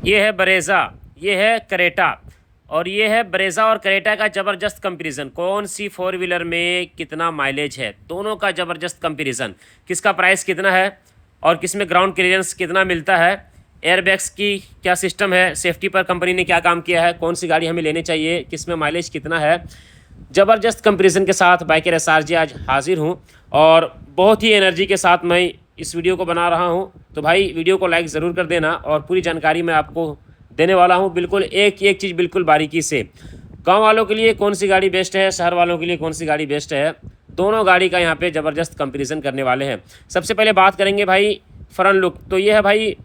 ये है ब्रेज़ा, ये है क्रेटा, और ये है ब्रेज़ा और क्रेटा का ज़बरदस्त कंपैरिजन। कौन सी फोर व्हीलर में कितना माइलेज है, दोनों का ज़बरदस्त कंपैरिजन। किसका प्राइस कितना है और किस में ग्राउंड क्लियरेंस कितना मिलता है, एयरबैग्स की क्या सिस्टम है, सेफ्टी पर कंपनी ने क्या काम किया है, कौन सी गाड़ी हमें लेनी चाहिए, किस में माइलेज कितना है। ज़बरदस्त कंपैरिजन के साथ बाइकर एसआर जी आज हाजिर हूँ और बहुत ही एनर्जी के साथ मैं इस वीडियो को बना रहा हूँ। तो भाई वीडियो को लाइक ज़रूर कर देना और पूरी जानकारी मैं आपको देने वाला हूँ, बिल्कुल एक एक चीज़ बिल्कुल बारीकी से। गांव वालों के लिए कौन सी गाड़ी बेस्ट है, शहर वालों के लिए कौन सी गाड़ी बेस्ट है, दोनों गाड़ी का यहाँ पे ज़बरदस्त कंपैरिजन करने वाले हैं। सबसे पहले बात करेंगे भाई फ्रंट लुक। तो ये है भाई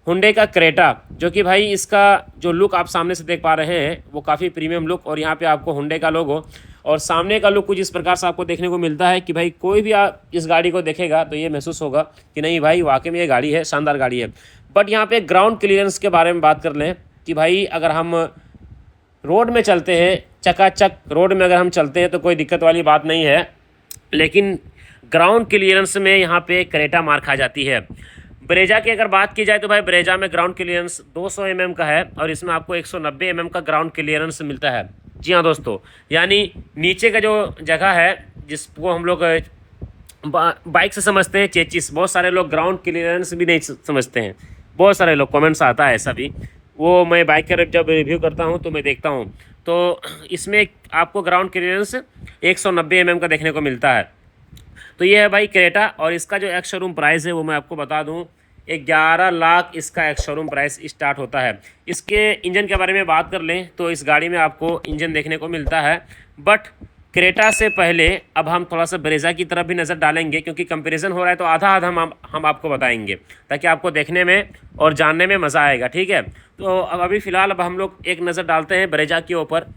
हुंडई का क्रेटा, जो कि भाई इसका जो लुक आप सामने से देख पा रहे हैं वो काफ़ी प्रीमियम लुक, और यहाँ पे आपको हुंडई का लोगो और सामने का लुक कुछ इस प्रकार से आपको देखने को मिलता है कि भाई कोई भी आप इस गाड़ी को देखेगा तो ये महसूस होगा कि नहीं भाई वाकई में ये गाड़ी है, शानदार गाड़ी है। बट यहाँ पे ग्राउंड क्लियरेंस के बारे में बात कर लें कि भाई अगर हम रोड में चलते हैं, चकाचक रोड में अगर हम चलते हैं तो कोई दिक्कत वाली बात नहीं है, लेकिन ग्राउंड क्लियरेंस में यहाँ पे क्रेटा मार खा जाती है। ब्रेजा की अगर बात की जाए तो भाई ब्रेजा में ग्राउंड क्लियरेंस 200 mm का है और इसमें आपको 190 mm का ग्राउंड क्लियरेंस मिलता है। जी हाँ दोस्तों, यानी नीचे का जो जगह है जिसको हम लोग बाइक से समझते हैं चेचिस, बहुत सारे लोग ग्राउंड क्लियरेंस भी नहीं समझते हैं। बहुत सारे लोग कमेंट्स आता है ऐसा भी, वो मैं बाइक का जब रिव्यू करता हूँ तो मैं देखता हूँ, तो इसमें आपको ग्राउंड क्लियरेंस 190 mm का देखने को मिलता है। तो ये है भाई क्रेटा, और इसका जो एक्स शोरूम प्राइस है वो मैं आपको बता दूं 11 लाख इसका एक्स शोरूम प्राइस स्टार्ट होता है। इसके इंजन के बारे में बात कर लें तो इस गाड़ी में आपको इंजन देखने को मिलता है, बट क्रेटा से पहले अब हम थोड़ा सा ब्रेजा की तरफ भी नज़र डालेंगे, क्योंकि कंपैरिजन हो रहा है तो आधा आधा हम आपको बताएंगे ताकि आपको देखने में और जानने में मज़ा आएगा। ठीक है, तो अब अभी फ़िलहाल अब हम लोग एक नज़र डालते हैं ब्रेजा के ऊपर।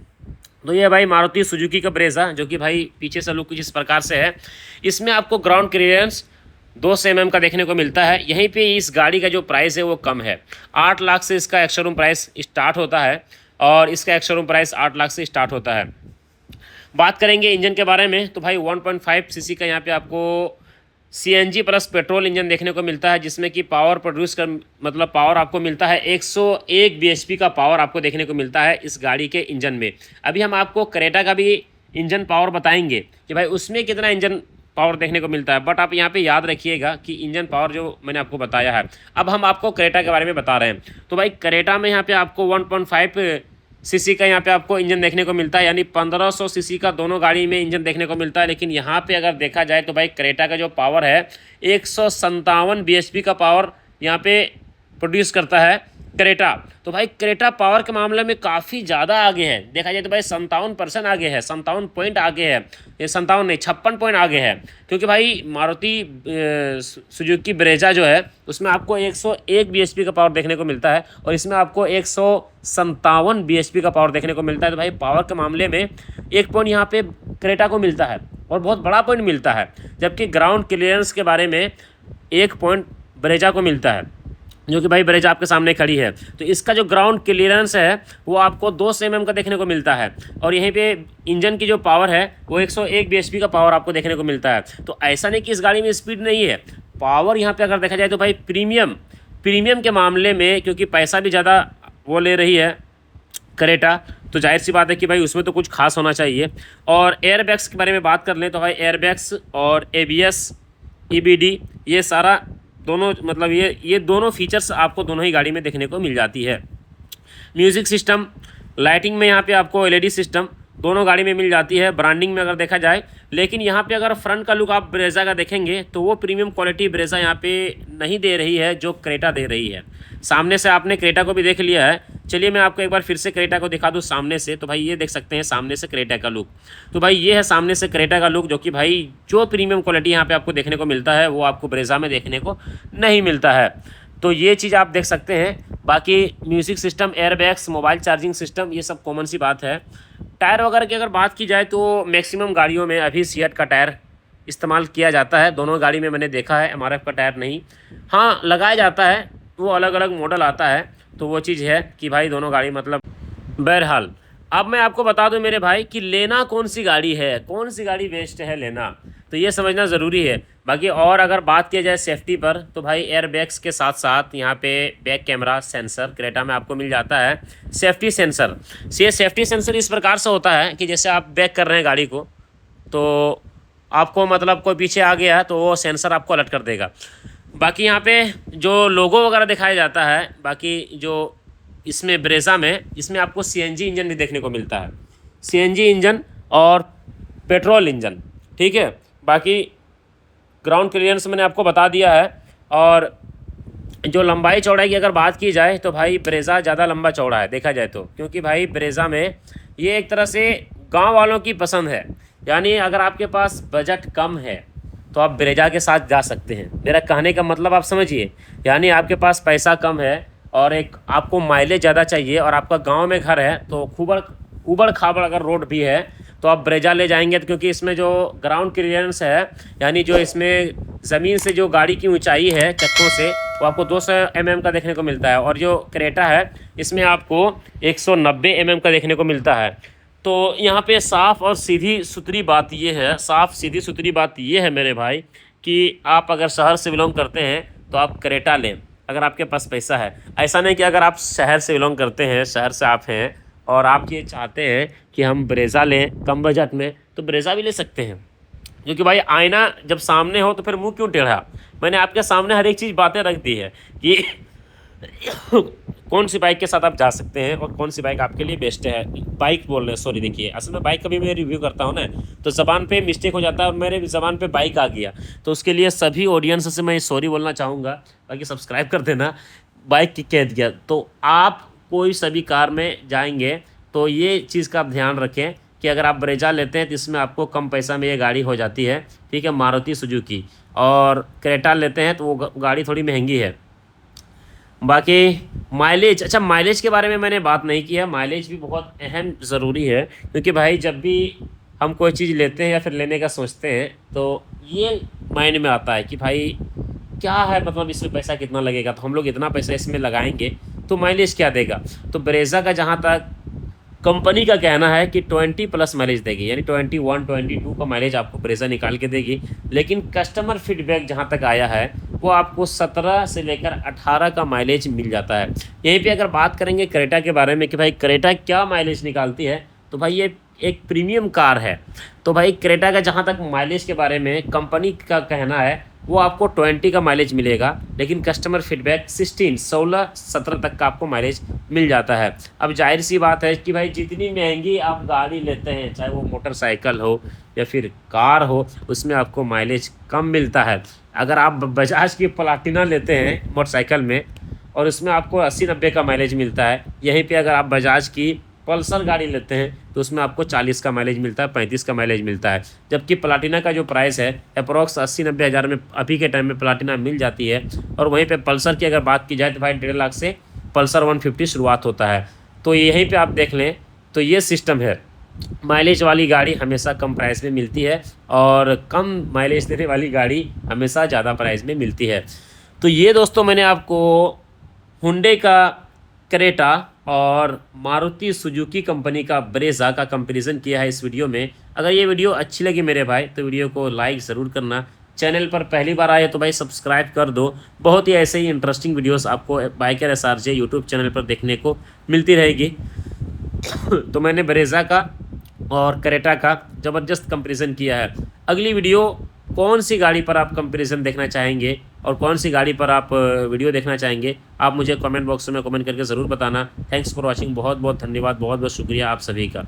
तो ये भाई मारुति सुजुकी का ब्रेजा, जो कि भाई पीछे से लुक कुछ इस प्रकार से है। इसमें आपको ग्राउंड क्लियरेंस 200 mm का देखने को मिलता है। यहीं पे इस गाड़ी का जो प्राइस है वो कम है, 8 लाख से इसका एक्स शोरूम प्राइस स्टार्ट होता है, और इसका एक्स शोरूम प्राइस 8 लाख से स्टार्ट होता है। बात करेंगे इंजन के बारे में तो भाई 1.5 सीसी का यहाँ पे आपको सीएनजी प्लस पेट्रोल इंजन देखने को मिलता है, जिसमें कि पावर प्रोड्यूस कर मतलब पावर आपको मिलता है 101 बीएचपी का पावर आपको देखने को मिलता है इस गाड़ी के इंजन में। अभी हम आपको क्रेटा का भी इंजन पावर बताएंगे कि भाई उसमें कितना इंजन पावर देखने को मिलता है, बट आप यहाँ पे याद रखिएगा कि इंजन पावर जो मैंने आपको बताया है। अब हम आपको क्रेटा के बारे में बता रहे हैं। तो भाई क्रेटा में यहाँ पे आपको 1.5 सीसी का यहाँ पे आपको इंजन देखने को मिलता है, यानी 1500 सीसी का दोनों गाड़ी में इंजन देखने को मिलता है। लेकिन यहाँ पे अगर देखा जाए तो भाई क्रेटा का जो पावर है 157 बीएचपी का पावर यहाँ पे प्रोड्यूस करता है क्रेटा। तो भाई क्रेटा पावर के मामले में काफ़ी ज़्यादा आगे है, देखा जाए तो भाई 57% आगे है, 57 पॉइंट आगे है, ये 57 नहीं 56 पॉइंट आगे है। क्योंकि भाई मारुति सुजुकी ब्रेजा जो है उसमें आपको 101 बीएचपी का पावर देखने को मिलता है और इसमें आपको 157 बीएचपी का पावर देखने को मिलता है। तो भाई पावर के मामले में एक पॉइंट यहाँ पे क्रेटा को मिलता है और बहुत बड़ा पॉइंट मिलता है, जबकि ग्राउंड क्लियरेंस के बारे में 1 पॉइंट ब्रेजा को मिलता है, जो कि भाई ब्रेजा आपके सामने खड़ी है। तो इसका जो ग्राउंड क्लियरेंस है वो आपको 200 mm का देखने को मिलता है, और यहीं पे इंजन की जो पावर है वो 101 बीएचपी का पावर आपको देखने को मिलता है। तो ऐसा नहीं कि इस गाड़ी में स्पीड नहीं है, पावर यहाँ पे अगर देखा जाए तो भाई प्रीमियम के मामले में, क्योंकि पैसा भी ज़्यादा वो ले रही है क्रेटा, तो जाहिर सी बात है कि भाई उसमें तो कुछ खास होना चाहिए। और एयरबैग्स के बारे में बात कर लें तो भाई एयरबैग्स और एबीएस ईबीडी ये सारा दोनों मतलब ये दोनों फीचर्स आपको दोनों ही गाड़ी में देखने को मिल जाती है। म्यूज़िक सिस्टम, लाइटिंग में यहाँ पे आपको एलईडी सिस्टम दोनों गाड़ी में मिल जाती है, ब्रांडिंग में अगर देखा जाए। लेकिन यहाँ पे अगर फ्रंट का लुक आप ब्रेजा का देखेंगे तो वो प्रीमियम क्वालिटी ब्रेजा यहाँ पे नहीं दे रही है जो क्रेटा दे रही है। सामने से आपने क्रेटा को भी देख लिया है, चलिए मैं आपको एक बार फिर से क्रेटा को दिखा दूँ सामने से। तो भाई ये देख सकते हैं सामने से क्रेटा का लुक। तो भाई ये है सामने से क्रेटा का लुक, जो कि भाई जो प्रीमियम क्वालिटी यहाँ पे आपको देखने को मिलता है वो आपको ब्रेजा में देखने को नहीं मिलता है। तो ये चीज़ आप देख सकते हैं। बाकी music system, airbags, mobile charging system ये सब कॉमन सी बात है। टायर वगैरह की अगर बात की जाए तो मैक्सिमम गाड़ियों में अभी सीएट का टायर इस्तेमाल किया जाता है, दोनों गाड़ी में मैंने देखा है, एमआरएफ का टायर नहीं। हाँ लगाया जाता है, वो अलग अलग मॉडल आता है, तो वो चीज़ है कि भाई दोनों गाड़ी मतलब बहरहाल अब मैं आपको बता दूं मेरे भाई कि लेना कौन सी गाड़ी है, कौन सी गाड़ी बेस्ट है लेना, तो ये समझना ज़रूरी है। बाकी और अगर बात किया जाए सेफ्टी पर, तो भाई एयर बैग्स के साथ साथ यहाँ पे बैक कैमरा सेंसर क्रेटा में आपको मिल जाता है। सेफ्टी सेंसर, ये सेफ्टी सेंसर इस प्रकार से होता है कि जैसे आप बैक कर रहे हैं गाड़ी को, तो आपको मतलब कोई पीछे आ गया तो वो सेंसर आपको अलर्ट कर देगा। बाकी यहाँ पे जो लोगो वगैरह दिखाया जाता है, बाकी जो इसमें ब्रेज़ा में, इसमें आपको सीएनजी इंजन भी देखने को मिलता है, सीएनजी इंजन और पेट्रोल इंजन, ठीक है। बाकी ग्राउंड क्लियरेंस मैंने आपको बता दिया है। और जो लंबाई चौड़ाई की अगर बात की जाए तो भाई ब्रेज़ा ज़्यादा लंबा चौड़ा है देखा जाए तो, क्योंकि भाई ब्रेज़ा में ये एक तरह से गांव वालों की पसंद है। यानी अगर आपके पास बजट कम है तो आप ब्रेज़ा के साथ जा सकते हैं, मेरा कहने का मतलब आप समझिए। यानी आपके पास पैसा कम है और एक आपको माइलेज ज़्यादा चाहिए और आपका गांव में घर है, तो ऊबड़ खाबड़ अगर रोड भी है तो आप ब्रेज़ा ले जाएंगे, तो क्योंकि इसमें जो ग्राउंड क्लियरेंस है, यानी जो इसमें ज़मीन से जो गाड़ी की ऊंचाई है चक्कों से, वो आपको 200 mm का देखने को मिलता है। और जो क्रेटा है इसमें आपको 190 mm का देखने को मिलता है। तो यहाँ पे साफ़ और सीधी सुथरी बात ये है, साफ़ सीधी सुथरी बात ये है मेरे भाई, कि आप अगर शहर से बिलोंग करते हैं तो आप क्रेटा लें अगर आपके पास पैसा है। ऐसा नहीं कि अगर आप शहर से बिलोंग करते हैं, शहर से आप हैं और आप ये चाहते हैं कि हम ब्रेज़ा लें कम बजट में, तो ब्रेज़ा भी ले सकते हैं। क्योंकि भाई आईना जब सामने हो तो फिर मुंह क्यों टेढ़ा। मैंने आपके सामने हर एक चीज़ बातें रख दी है कि कौन सी बाइक के साथ आप जा सकते हैं और कौन सी बाइक आपके लिए बेस्ट है। बाइक बोल रहे हैं, सॉरी, देखिए असल में बाइक कभी मैं रिव्यू करता हूँ ना तो ज़बान पे मिस्टेक हो जाता है और मेरे ज़बान पे बाइक आ गया, तो उसके लिए सभी ऑडियंस से मैं सॉरी बोलना चाहूँगा। बाकी सब्सक्राइब कर देना, बाइक की कह दिया। तो आप कोई सभी कार में जाएंगे तो ये चीज़ का आप ध्यान रखें कि अगर आप ब्रेजा लेते हैं तो इसमें आपको कम पैसा में ये गाड़ी हो जाती है, ठीक है, मारुति सुजुकी। और क्रेटा लेते हैं तो वो गाड़ी थोड़ी महंगी है। बाकी माइलेज, अच्छा माइलेज के बारे में मैंने बात नहीं की है, माइलेज भी बहुत अहम ज़रूरी है। क्योंकि भाई जब भी हम कोई चीज़ लेते हैं या फिर लेने का सोचते हैं तो ये मायने में आता है कि भाई क्या है, मतलब इसमें पैसा कितना लगेगा, तो हम लोग इतना पैसा इसमें लगाएंगे तो माइलेज क्या देगा। तो ब्रेज़ा का जहाँ तक कंपनी का कहना है कि 20+ माइलेज देगी, यानी 21 22 का माइलेज आपको ब्रेज़ा निकाल के देगी। लेकिन कस्टमर फीडबैक जहां तक आया है वो आपको 17 से लेकर 18 का माइलेज मिल जाता है। यहीं पे अगर बात करेंगे क्रेटा के बारे में कि भाई क्रेटा क्या माइलेज निकालती है, तो भाई ये एक प्रीमियम कार है। तो भाई क्रेटा का जहाँ तक माइलेज के बारे में कंपनी का कहना है वो आपको 20 का माइलेज मिलेगा, लेकिन कस्टमर फीडबैक 16 17 तक का आपको माइलेज मिल जाता है। अब जाहिर सी बात है कि भाई जितनी महंगी आप गाड़ी लेते हैं, चाहे वो मोटरसाइकिल हो या फिर कार हो, उसमें आपको माइलेज कम मिलता है। अगर आप बजाज की प्लाटिना लेते हैं मोटरसाइकिल में और उसमें आपको 80-90 का माइलेज मिलता है, यहीं पे अगर आप बजाज की पल्सर गाड़ी लेते हैं तो उसमें आपको 40 का माइलेज मिलता है, 35 का माइलेज मिलता है। जबकि प्लाटिना का जो प्राइस है अप्रॉक्स 80-90 हज़ार में अभी के टाइम में प्लाटिना मिल जाती है। और वहीं पे पल्सर की अगर बात की जाए तो भाई 1.5 लाख से पल्सर 150 शुरुआत होता है। तो यहीं पे आप देख लें तो ये सिस्टम है, माइलेज वाली गाड़ी हमेशा कम प्राइस में मिलती है और कम माइलेज देने वाली गाड़ी हमेशा ज़्यादा प्राइस में मिलती है। तो ये दोस्तों मैंने आपको हुंडई का क्रेटा और मारुति सुजुकी कंपनी का ब्रेज़ा का कंपैरिजन किया है इस वीडियो में। अगर ये वीडियो अच्छी लगी मेरे भाई तो वीडियो को लाइक ज़रूर करना। चैनल पर पहली बार आए तो भाई सब्सक्राइब कर दो। बहुत ही ऐसे ही इंटरेस्टिंग वीडियोस आपको बाइकर एसआरजे यूट्यूब चैनल पर देखने को मिलती रहेगी। तो मैंने ब्रेज़ा का और क्रेटा का ज़बरदस्त कंपैरिजन किया है। अगली वीडियो कौन सी गाड़ी पर आप कंपैरिजन देखना चाहेंगे और कौन सी गाड़ी पर आप वीडियो देखना चाहेंगे, आप मुझे कमेंट बॉक्स में कमेंट करके ज़रूर बताना। थैंक्स फॉर वॉचिंग, बहुत बहुत धन्यवाद, बहुत बहुत शुक्रिया आप सभी का।